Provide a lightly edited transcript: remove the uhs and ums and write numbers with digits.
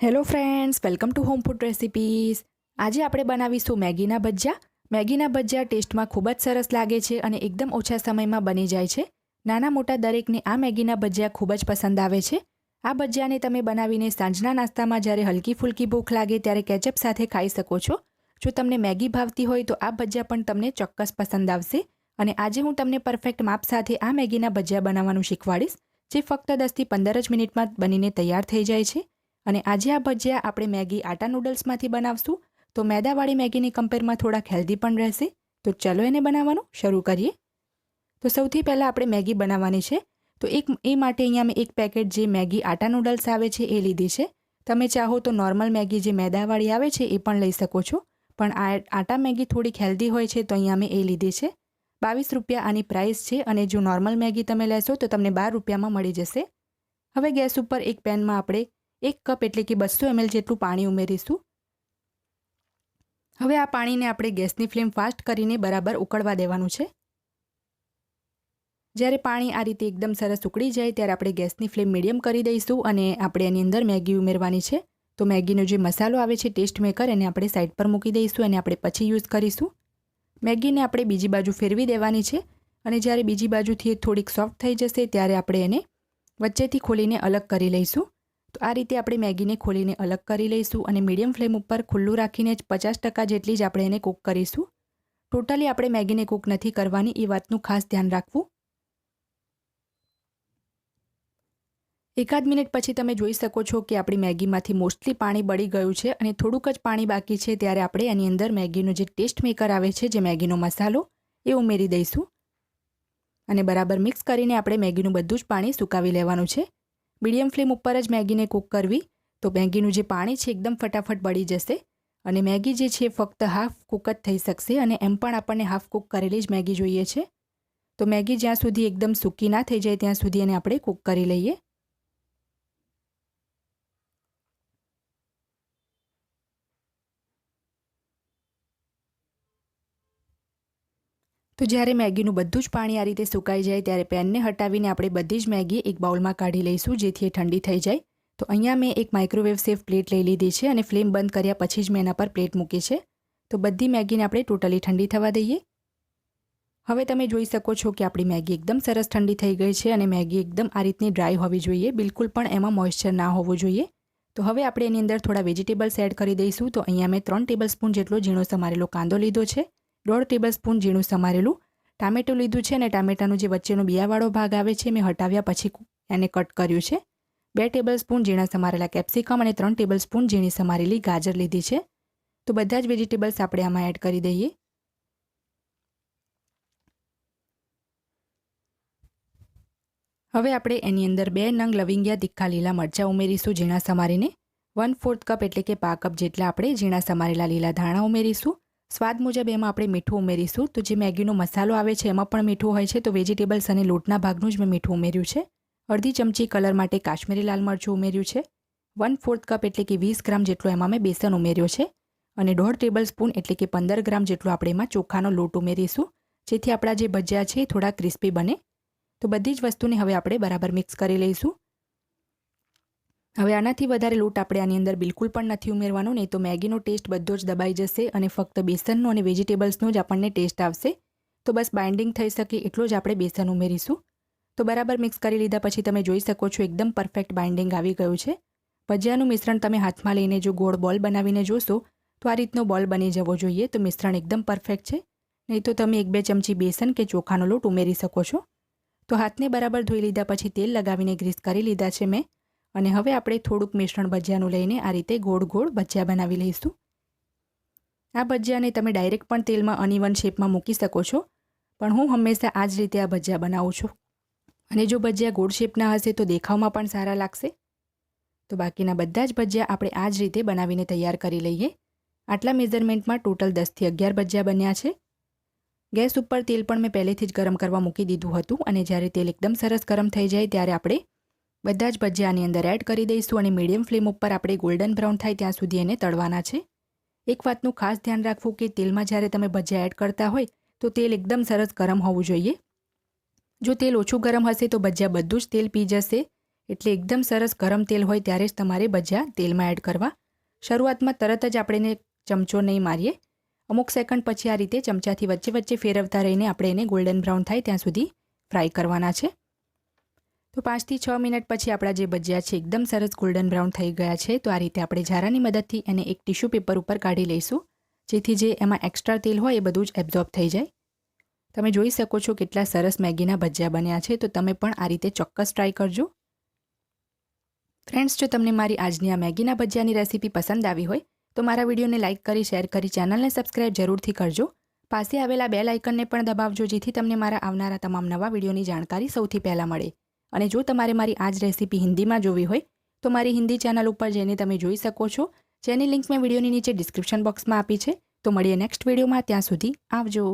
Hello friends, welcome to home food recipes. આજે આપણે બનાવીશું મેગીના ભજીયા. મેગીના ભજીયા ટેસ્ટમાં ખૂબ જ સરસ લાગે છે અને એકદમ ઓછા સમયમાં બની જાય છે. નાના મોટા દરેકને આ મેગીના ભજીયા ખૂબ જ પસંદ આવે છે. આ ભજીયાને તમે બનાવીને સાંજના નાસ્તામાં જ્યારે હલકી ફૂલકી ભૂખ લાગે ત્યારે કેચઅપ સાથે ખાઈ શકો છો. જો તમને મેગી ભાવતી હોય તો આ ભજીયા પણ તમને ચોક્કસ પસંદ આવશે. અને આજે હું તમને પરફેક્ટ માપ સાથે આ મેગીના ભજીયા બનાવવાનું શીખવાડીશ, જે ફક્ત 10 થી 15 જ મિનિટમાં બનીને તૈયાર થઈ જાય છે. અને આજે આ ભજીયા આપણે મેગી આટા નૂડલ્સમાંથી બનાવશું, તો મેદાવાળી મેગીની કમ્પેરમાં થોડાક હેલ્ધી પણ રહેશે. તો ચલો એને બનાવવાનું શરૂ કરીએ. તો સૌથી પહેલાં આપણે મેગી બનાવવાની છે. તો એ માટે અહીંયા મેં એક પેકેટ જે મેગી આટા નૂડલ્સ આવે છે એ લીધી છે. તમે ચાહો તો નોર્મલ મેગી જે મેદાવાળી આવે છે એ પણ લઈ શકો છો, પણ આ આટા મેગી થોડીક હેલ્ધી હોય છે તો અહીંયા મેં એ લીધી છે. 22 રૂપિયા આની પ્રાઇસ છે અને જો નોર્મલ મેગી તમે લેશો તો તમને 12 રૂપિયામાં મળી જશે. હવે ગેસ ઉપર એક પેનમાં આપણે 1 કપ એટલે કે 200 ml જેટલું પાણી ઉમેરીશું. હવે આ પાણીને આપણે ગેસની ફ્લેમ ફાસ્ટ કરીને બરાબર ઉકળવા દેવાનું છે. જ્યારે પાણી આ રીતે એકદમ સરસ ઉકળી જાય ત્યારે આપણે ગેસની ફ્લેમ મીડિયમ કરી દઈશું અને આપણે એની અંદર મેગી ઉમેરવાની છે. તો મેગીનો જે મસાલો આવે છે ટેસ્ટ મેકર, એને આપણે સાઈડ પર મૂકી દઈશું અને આપણે પછી યુઝ કરીશું. મેગીને આપણે બીજી બાજુ ફેરવી દેવાની છે અને જ્યારે બીજી બાજુથી થોડીક સોફ્ટ થઈ જશે ત્યારે આપણે એને વચ્ચેથી ખોલીને અલગ કરી લઈશું. તો આ રીતે આપણે મેગીને ખોલીને અલગ કરી લઈશું અને મીડિયમ ફ્લેમ ઉપર ખુલ્લું રાખીને જ 50% જેટલી જ આપણે એને કૂક કરીશું. ટોટલી આપણે મેગીને કૂક નથી કરવાની, એ વાતનું ખાસ ધ્યાન રાખવું. એકાદ મિનિટ પછી તમે જોઈ શકો છો કે આપણી મેગીમાંથી મોસ્ટલી પાણી બળી ગયું છે અને થોડુંક જ પાણી બાકી છે. ત્યારે આપણે એની અંદર મેગીનો જે ટેસ્ટ મેકર આવે છે, જે મેગીનો મસાલો, એ ઉમેરી દઈશું અને બરાબર મિક્સ કરીને આપણે મેગીનું બધું જ પાણી સુકાવી લેવાનું છે. મીડિયમ ફ્લેમ ઉપર જ મેગીને કૂક કરવી, તો મેગીનું જે પાણી છે એકદમ ફટાફટ બળી જશે અને મેગી જે છે ફક્ત હાફ કૂક જ થઈ શકશે અને એમ પણ આપણને હાફ કૂક કરેલી જ મેગી જોઈએ છે. તો મેગી જ્યાં સુધી એકદમ સૂકી ના થઈ જાય ત્યાં સુધી એને આપણે કૂક કરી લઈએ. તો જ્યારે મેગીનું બધું જ પાણી આ રીતે સુકાઈ જાય ત્યારે પેનને હટાવીને આપણે બધી જ મેગી એક બાઉલમાં કાઢી લઈશું, જેથી એ ઠંડી થઈ જાય. તો અહીંયા મેં એક માઇક્રોવેવ સેફ પ્લેટ લઈ લીધી છે અને ફ્લેમ બંધ કર્યા પછી જ મેં એના પર પ્લેટ મૂકી છે. તો બધી મેગીને આપણે ટોટલી ઠંડી થવા દઈએ. હવે તમે જોઈ શકો છો કે આપણી મેગી એકદમ સરસ ઠંડી થઈ ગઈ છે અને મેગી એકદમ આ રીતની ડ્રાય હોવી જોઈએ, બિલકુલ પણ એમાં મોઇશ્ચર ના હોવું જોઈએ. તો હવે આપણે એની અંદર થોડા વેજીટેબલ્સ એડ કરી દઈશું. તો અહીંયા મેં 3 ટેબલસ્પૂન જેટલો ઝીણો સમારેલો કાંદો લીધો છે, 1.5 ટેબલસ્પૂન ઝીણું સમારેલું ટામેટું લીધું છે અને ટામેટાનું જે વચ્ચેનો બિયાવાળો ભાગ આવે છે મેં હટાવ્યા પછી એને કટ કર્યું છે. 2 ટેબલસ્પૂન ઝીણા સમારેલા કેપ્સિકમ અને 3 ટેબલસ્પૂન ઝીણી સમારેલી ગાજર લીધી છે. તો બધા જ વેજીટેબલ્સ આપણે આમાં એડ કરી દઈએ. હવે આપણે એની અંદર 2 નંગ લવિંગિયા તીખા લીલા મરચાં ઉમેરીશું ઝીણા સમારીને. 1/4 કપ એટલે કે પા કપ જેટલા આપણે ઝીણા સમારેલા લીલા ધાણા ઉમેરીશું. સ્વાદ મુજબ એમાં આપણે મીઠું ઉમેરીશું. તો જે મેગીનો મસાલો આવે છે એમાં પણ મીઠું હોય છે, તો વેજીટેબલ્સ અને લોટના ભાગનું જ મેં મીઠું ઉમેર્યું છે. અડધી ચમચી કલર માટે કાશ્મીરી લાલ મરચું ઉમેર્યું છે. 1/4 કપ એટલે કે 20 ગ્રામ જેટલો એમાં મેં બેસન ઉમેર્યો છે અને 1.5 ટેબલસ્પૂન એટલે કે 15 ગ્રામ જેટલો આપણે એમાં ચોખાનો લોટ ઉમેરીશું, જેથી આપણા જે ભજીયા છે એ થોડા ક્રિસ્પી બને. તો બધી જ વસ્તુને હવે આપણે બરાબર મિક્સ કરી લઈશું. હવે આનાથી વધારે લોટ આપણે આની અંદર બિલકુલ પણ નથી ઉમેરવાનો, નહીં તો મેગીનો ટેસ્ટ બધો જ દબાઈ જશે અને ફક્ત બેસનનો અને વેજીટેબલ્સનો જ આપણને ટેસ્ટ આવશે. તો બસ બાઇન્ડિંગ થઈ શકે એટલો જ આપણે બેસન ઉમેરીશું. તો બરાબર મિક્સ કરી લીધા પછી તમે જોઈ શકો છો એકદમ પરફેક્ટ બાઇન્ડિંગ આવી ગયું છે. ભજીયાનું મિશ્રણ તમે હાથમાં લઈને જો ગોળ બોલ બનાવીને જોશો તો આ રીતનો બોલ બની જવો જોઈએ. તો મિશ્રણ એકદમ પરફેક્ટ છે, નહીં તો તમે 1-2 ચમચી બેસન કે ચોખાનો લોટ ઉમેરી શકો છો. તો હાથને બરાબર ધોઈ લીધા પછી તેલ લગાવીને ગ્રીસ કરી લીધા છે મેં અને હવે આપણે થોડુંક મિશ્રણ ભજીયાનું લઈને આ રીતે ગોળ ગોળ ભજીયા બનાવી લઈશું. આ ભજીયાને તમે ડાયરેક્ટ પણ તેલમાં અનઇવન શેપમાં મૂકી શકો છો, પણ હું હંમેશા આ જ રીતે આ ભજીયા બનાવું છું અને જો ભજીયા ગોળ શેપના હશે તો દેખાવમાં પણ સારા લાગશે. તો બાકીના બધા જ ભજીયા આપણે આ જ રીતે બનાવીને તૈયાર કરી લઈએ. આટલા મેઝરમેન્ટમાં ટોટલ 10 થી 11 ભજીયા બન્યા છે. ગેસ ઉપર તેલ પણ મેં પહેલેથી જ ગરમ કરવા મૂકી દીધું હતું અને જ્યારે તેલ એકદમ સરસ ગરમ થઈ જાય ત્યારે આપણે બધા જ ભજીયાની અંદર એડ કરી દઈશું અને મીડિયમ ફ્લેમ ઉપર આપણે ગોલ્ડન બ્રાઉન થાય ત્યાં સુધી એને તળવાના છે. એક વાતનું ખાસ ધ્યાન રાખવું કે તેલમાં જ્યારે તમે ભજીયા એડ કરતા હોય તો તેલ એકદમ સરસ ગરમ હોવું જોઈએ. જો તેલ ઓછું ગરમ હશે તો ભજીયા બધું જ તેલ પી જશે, એટલે એકદમ સરસ ગરમ તેલ હોય ત્યારે જ તમારે ભજીયા તેલમાં એડ કરવા. શરૂઆતમાં તરત જ આપણે એને ચમચો નહીં મારીએ. અમુક સેકન્ડ પછી આ રીતે ચમચાથી વચ્ચે વચ્ચે ફેરવતા રહીને આપણે એને ગોલ્ડન બ્રાઉન થાય ત્યાં સુધી ફ્રાય કરવાના છે. તો 5 થી 6 મિનિટ પછી આપણા જે ભજીયા છે એકદમ સરસ ગોલ્ડન બ્રાઉન થઈ ગયા છે. તો આ રીતે આપણે ઝારાની મદદથી એને એક ટિશ્યુ પેપર ઉપર કાઢી લઈશું, જેથી જે એમાં એક્સ્ટ્રા તેલ હોય એ બધું જ એબ્ઝોર્બ થઈ જાય. તમે જોઈ શકો છો કેટલા સરસ મેગીના ભજીયા બન્યા છે. તો તમે પણ આ રીતે ચોક્કસ ટ્રાય કરજો. ફ્રેન્ડ્સ, જો તમને મારી આજની આ મેગીના ભજીયાની રેસીપી પસંદ આવી હોય તો મારા વિડીયોને લાઇક કરી, શેર કરી, ચેનલને સબસ્ક્રાઇબ જરૂરથી કરજો. પાસે આવેલા બેલ આઇકનને પણ દબાવજો, જેથી તમને મારા આવનારા તમામ નવા વિડીયોની જાણકારી સૌથી પહેલાં મળે. અને જો તમારે મારી આ જ રેસીપી હિન્દીમાં જોવી હોય તો મારી હિન્દી ચેનલ ઉપર જઈને તમે જોઈ શકો છો, જેની લિંક મેં વિડીયોની નીચે ડિસ્ક્રિપ્શન બોક્સમાં આપી છે. તો મળીએ નેક્સ્ટ વિડીયોમાં. ત્યાં સુધી આવજો.